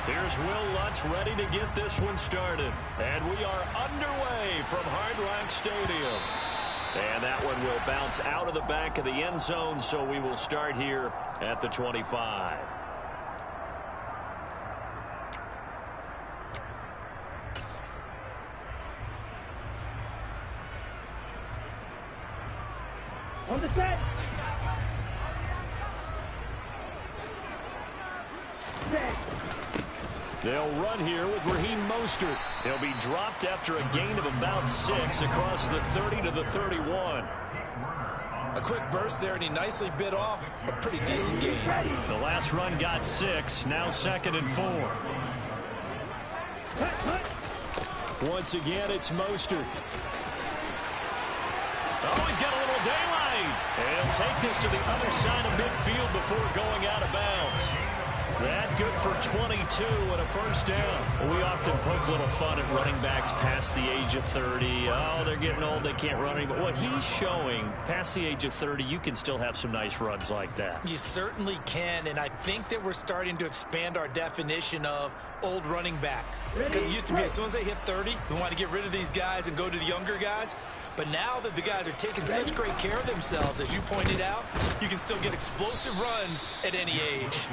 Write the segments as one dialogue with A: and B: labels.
A: Here's Will Lutz ready to get this one started. And we are underway from Hard Rock Stadium. And that one will bounce out of the back of the end zone, so we will start here at the 25.
B: On the set.
A: They'll run here with Raheem Mostert. He'll be dropped after a gain of about 6 across the 30 to the 31.
C: A quick burst there, and he nicely bit off a pretty decent gain.
A: The last run got 6, now 2nd and 4. Once again, it's Mostert. Oh, he's got a little daylight. He'll take this to the other side of midfield before going out of bounds. That good for 22 and a first down. We often poke a little fun at running backs past the age of 30. Oh, they're getting old, they can't run anymore. What he's showing, past the age of 30, you can still have some nice runs like that.
C: You certainly can, and I think that we're starting to expand our definition of old running back. Because it used to be as soon as they hit 30, we want to get rid of these guys and go to the younger guys. But now that the guys are taking such great care of themselves, as you pointed out, you can still get explosive runs at any age.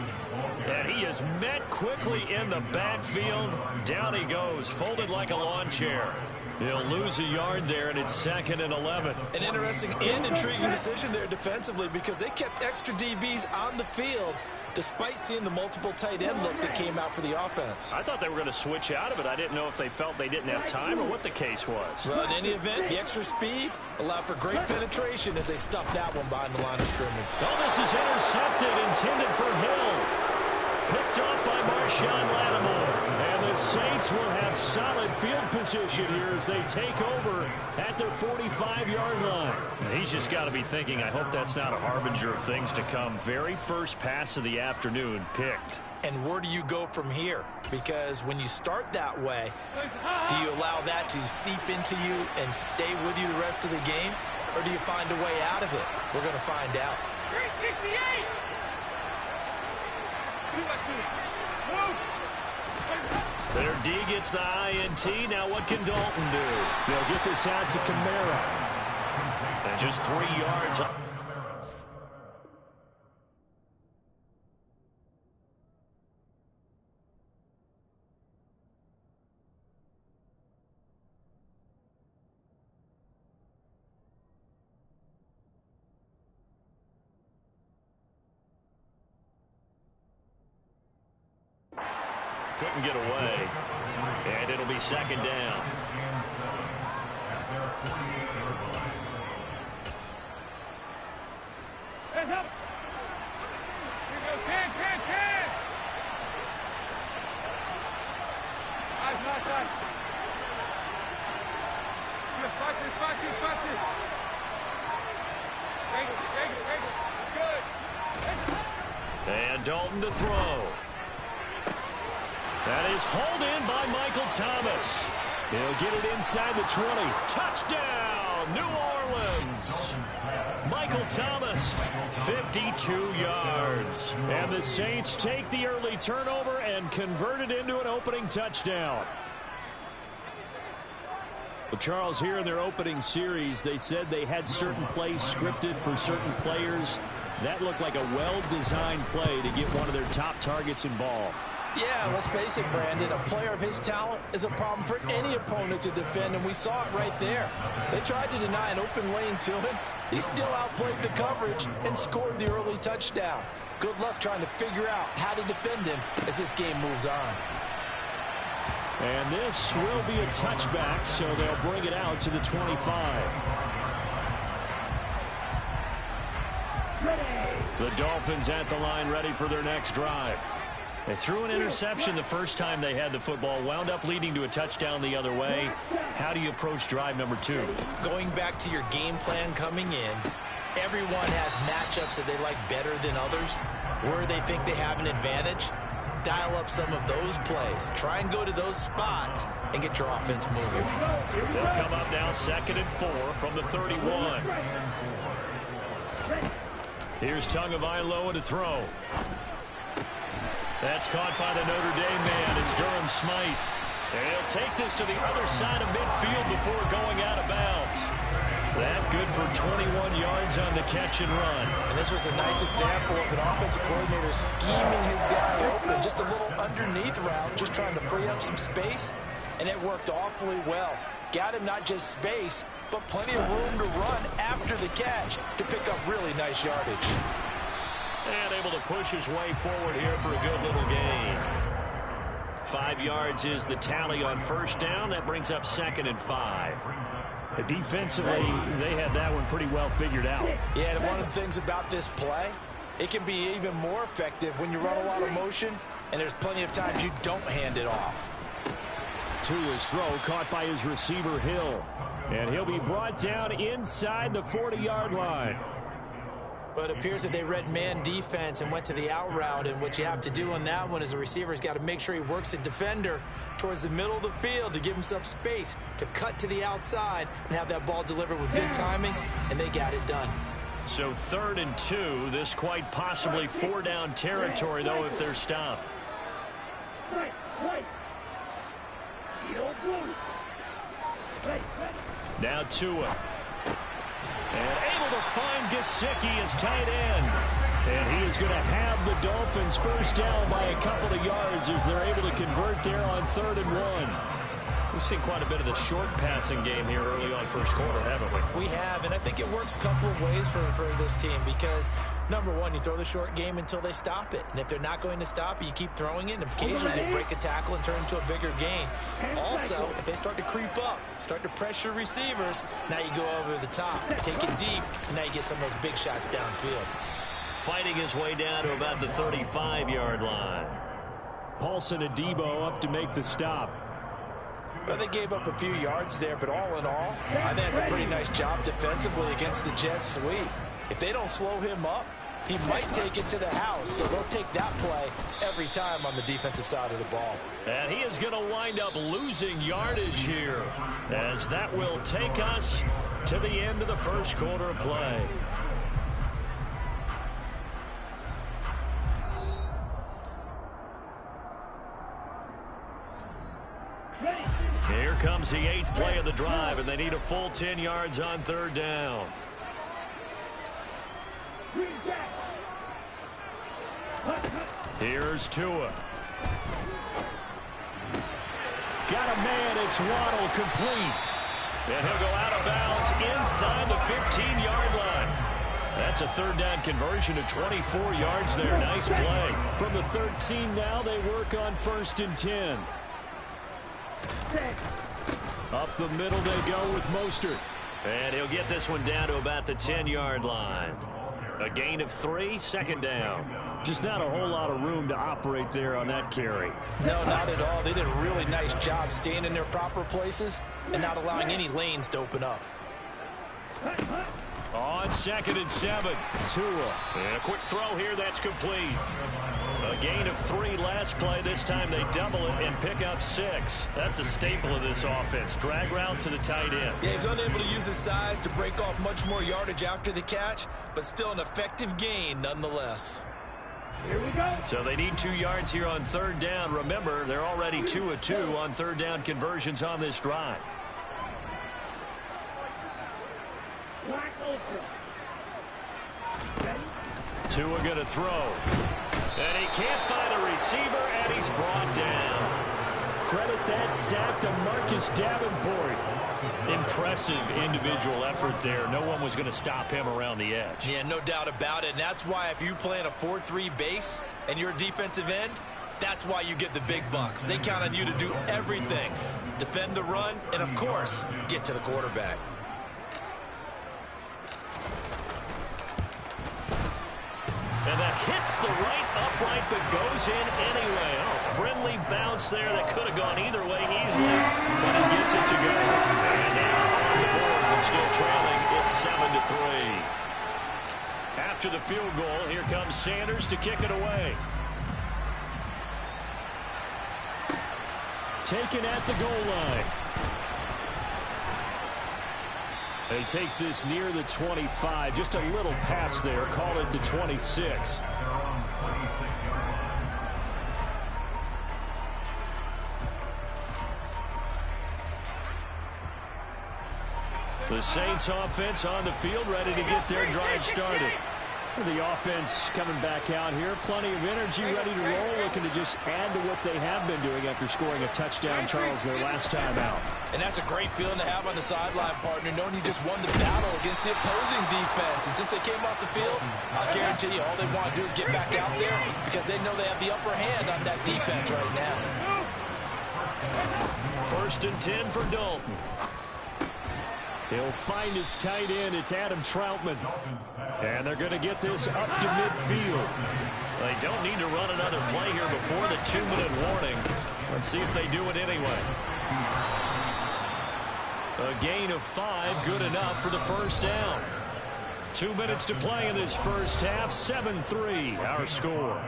A: And he is met quickly in the backfield. Down he goes, folded like a lawn chair. He'll lose a yard there, and it's 2nd and 11.
C: An interesting and intriguing decision there defensively, because they kept extra DBs on the field despite seeing the multiple tight end look that came out for the offense.
A: I thought they were going to switch out of it. I didn't know if they felt they didn't have time or what the case was.
C: Well, in any event, the extra speed allowed for great penetration as they stuffed that one behind the line of scrimmage.
A: Oh, this is intercepted, intended for Hill. Picked off by Marshawn Lattimore. And the Saints will have solid field position here as they take over at their 45-yard line. He's just got to be thinking, I hope that's not a harbinger of things to come. Very first pass of the afternoon picked.
C: And where do you go from here? Because when you start that way, do you allow that to seep into you and stay with you the rest of the game? Or do you find a way out of it? We're going to find out.
B: 368!
A: Their D gets the INT. Now what can Dalton do? They'll get this out to Kamara. And just 3 yards. Couldn't get away. And it'll be 2nd down.
B: Hands up! Here goes 10, 10, 10! Nice. Fight this. Take it. Good.
A: And Dalton to throw. That is hauled in by Michael Thomas. He'll get it inside the 20. Touchdown, New Orleans. Michael Thomas, 52 yards. And the Saints take the early turnover and convert it into an opening touchdown. Well, Charles, here in their opening series, they said they had certain plays scripted for certain players. That looked like a well-designed play to get one of their top targets involved.
C: Yeah, let's face it, Brandon. A player of his talent is a problem for any opponent to defend, and we saw it right there. They tried to deny an open lane to him. He still outplayed the coverage and scored the early touchdown. Good luck trying to figure out how to defend him as this game moves on.
A: And this will be a touchback, so they'll bring it out to the 25. The Dolphins at the line ready for their next drive. They threw an interception the first time they had the football, wound up leading to a touchdown the other way. How do you approach drive number 2?
C: Going back to your game plan coming in, everyone has matchups that they like better than others. Where they think they have an advantage, dial up some of those plays. Try and go to those spots and get your offense moving.
A: They'll come up now 2nd and 4 from the 31. Here's Tagovailoa to throw. That's caught by the Notre Dame man. It's Durham Smythe. He'll take this to the other side of midfield before going out of bounds. That good for 21 yards on the catch and run.
C: And this was a nice example of an offensive coordinator scheming his guy open. Just a little underneath route, just trying to free up some space. And it worked awfully well. Got him not just space, but plenty of room to run after the catch to pick up really nice yardage.
A: And able to push his way forward here for a good little gain. 5 yards is the tally on first down. That brings up 2nd and 5.
D: Defensively, they had that one pretty well figured out.
C: Yeah, and one of the things about this play, it can be even more effective when you run a lot of motion, and there's plenty of times you don't hand it off.
D: To his throw, caught by his receiver, Hill. And he'll be brought down inside the 40-yard line.
C: But it appears that they read man defense and went to the out route. And what you have to do on that one is a receiver's got to make sure he works the defender towards the middle of the field to give himself space to cut to the outside and have that ball delivered with good timing, and they got it done.
A: So 3rd and 2. This quite possibly 4-down territory, though, if they're stopped. Now Tua. And able to find Gesicki as tight end. And he is going to have the Dolphins first down by a couple of yards as they're able to convert there on 3rd and 1. We've seen quite a bit of the short passing game here early on first quarter, haven't we?
C: We have, and I think it works a couple of ways for this team because, number one, you throw the short game until they stop it. And if they're not going to stop it, you keep throwing it, and occasionally they break a tackle and turn into a bigger gain. Also, if they start to creep up, start to pressure receivers, now you go over the top, take it deep, and now you get some of those big shots downfield.
A: Fighting his way down to about the 35-yard line.
D: Paulson Adebo up to make the stop.
C: Well, they gave up a few yards there, but all in all, I think it's a pretty nice job defensively against the Jets sweep. If they don't slow him up, he might take it to the house, so they'll take that play every time on the defensive side of the ball.
A: And he is going to wind up losing yardage here, as that will take us to the end of the first quarter of play. Here comes the 8th play of the drive, and they need a full 10 yards on 3rd down. Here's Tua.
D: Got a man, it's Waddle, complete.
A: And he'll go out of bounds inside the 15-yard line. That's a 3rd down conversion of 24 yards there. Nice play.
D: From the 13 now, they work on 1st and 10. Up the middle they go with Mostert.
A: And he'll get this one down to about the 10-yard line. A gain of 3, 2nd down.
D: Just not a whole lot of room to operate there on that carry.
C: No, not at all. They did a really nice job staying in their proper places and not allowing any lanes to open up.
A: On 2nd and 7.
D: Tua.
A: And a quick throw here, that's complete. A gain of 3 last play. This time they double it and pick up 6. That's a staple of this offense. Drag route to the tight end.
C: Yeah, he's unable to use his size to break off much more yardage after the catch, but still an effective gain nonetheless.
B: Here we go.
A: So they need 2 yards here on 3rd down. Remember, they're already 2 of 2 on 3rd down conversions on this drive.
B: Black Ultra.
A: Tua going to throw. And he can't find a receiver, and he's brought down.
D: Credit that sack to Marcus Davenport.
A: Impressive individual effort there. No one was going to stop him around the edge.
C: Yeah, no doubt about it. And that's why if you play in a 4-3 base and you're a defensive end, that's why you get the big bucks. They count on you to do everything. Defend the run, and of course, get to the quarterback.
A: And that hits the right upright, but goes in anyway. Oh, friendly bounce there that could have gone either way easily, but he gets it to go. And now on the board, but still trailing. It's 7-3. After the field goal, here comes Sanders to kick it away.
D: Taken at the goal line. He takes this near the 25. Just a little pass there. Call it the 26.
A: The Saints offense on the field, ready to get their drive started.
D: The offense coming back out here. Plenty of energy, ready to roll, looking to just add to what they have been doing after scoring a touchdown, Charles, their last time out.
C: And that's a great feeling to have on the sideline, partner, knowing you just won the battle against the opposing defense. And since they came off the field, I guarantee you all they want to do is get back out there because they know they have the upper hand on that defense right now.
A: 1st and 10 for Dalton.
D: He'll find his tight end. It's Adam Troutman. And they're going to get this up to midfield.
A: They don't need to run another play here before the 2-minute warning. Let's see if they do it anyway. A gain of 5, good enough for the first down. 2 minutes to play in this first half. 7-3, our score.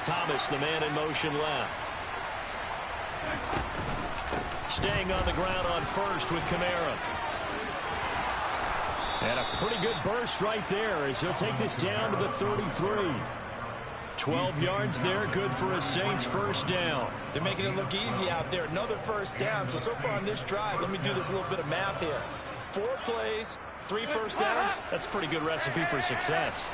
A: Thomas, the man in motion left. Staying on the ground on first with Che0.
D: And a pretty good burst right there as he'll take this down to the 33.
A: 12 yards there, good for a Saints first down.
C: They're making it look easy out there. Another first down. So far on this drive, let me do this little bit of math here. 4 plays, 3 first downs.
A: That's a pretty good recipe for success.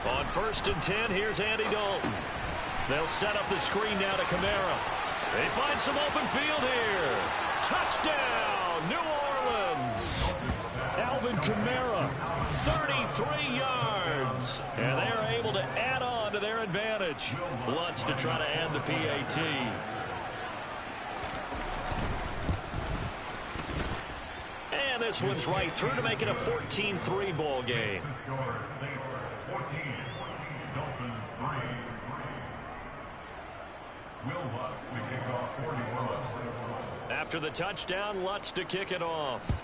A: On 1st and 10, here's Andy Dalton. They'll set up the screen now to Che0. They find some open field here. Touchdown, New Orleans.
D: Alvin Che0,
A: 33 yards. And they're able to add on to their advantage. Lutz to try to add the PAT. And this one's right through to make it a 14-3 ball game. After the touchdown, Lutz to kick it off.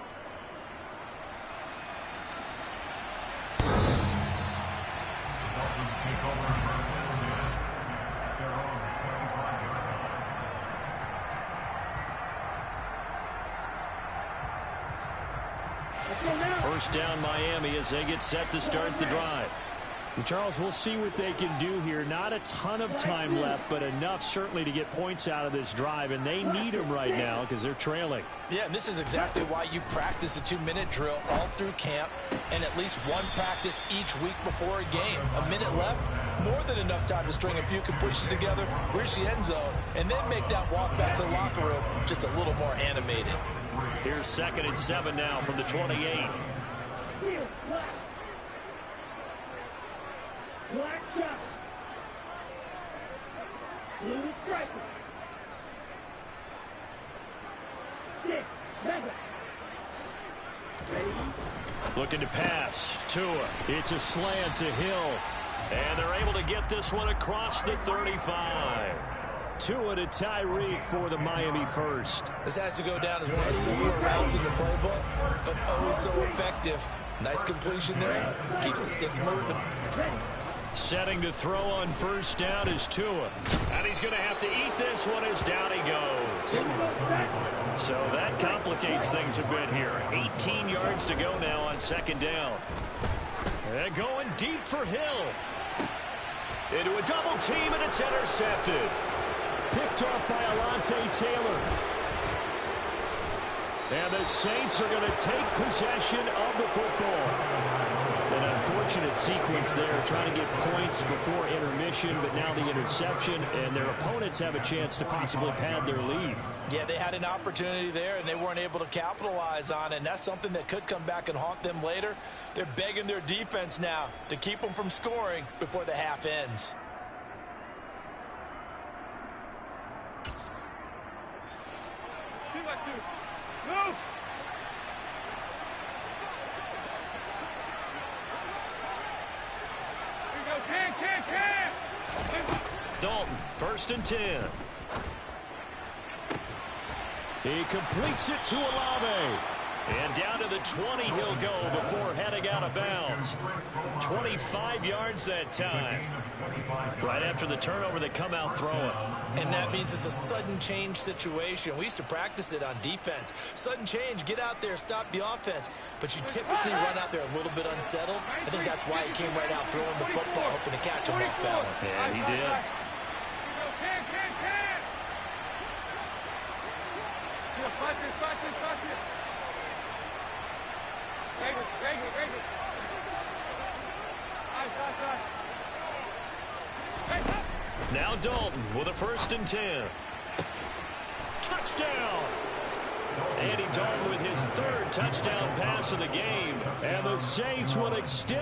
A: First down Miami as they get set to start the drive.
D: And Charles, we'll see what they can do here. Not a ton of time left, but enough certainly to get points out of this drive, and they need them right now because they're trailing.
C: Yeah, and this is exactly why you practice a 2-minute drill all through camp and at least one practice each week before a game. A minute left, more than enough time to string a few completions together, reach the end zone, and then make that walk back to the locker room just a little more animated.
A: Here's 2nd and 7 now from the 28.
B: Black shot. Blue striker. 6, 7. Ready?
A: Looking to pass. Tua.
D: It's a slant to Hill.
A: And they're able to get this one across the 35.
D: Tua to Tyreek for the Miami first.
C: This has to go down as one of the simpler routes in the playbook, but oh so effective. Nice completion there. Keeps the sticks moving.
A: Setting to throw on first down is Tua. And he's going to have to eat this one as down he goes. So that complicates things a bit here. 18 yards to go now on 2nd down. And going deep for Hill. Into a double team, and it's intercepted.
D: Picked off by Alontae Taylor. And the Saints are going to take possession of the football. An unfortunate sequence there, trying to get points before intermission, but now the interception, and their opponents have a chance to possibly pad their lead.
C: Yeah, they had an opportunity there, and they weren't able to capitalize on it, and that's something that could come back and haunt them later. They're begging their defense now to keep them from scoring before the half ends.
B: Move!
A: Dalton, 1st and 10.
D: He completes it to Olave.
A: And down to the 20 he'll go before heading out of bounds. downs. 25 yards that time. Right after the turnover, they come out throwing.
C: And that means it's a sudden change situation. We used to practice it on defense. Sudden change, get out there, stop the offense. But you typically run out there a little bit unsettled. I think that's why he came right out throwing the football, hoping to catch him off balance.
A: Yeah, he did. Now Dalton with a 1st and 10. Touchdown! Andy Dalton with his 3rd touchdown pass of the game.
D: And the Saints will extend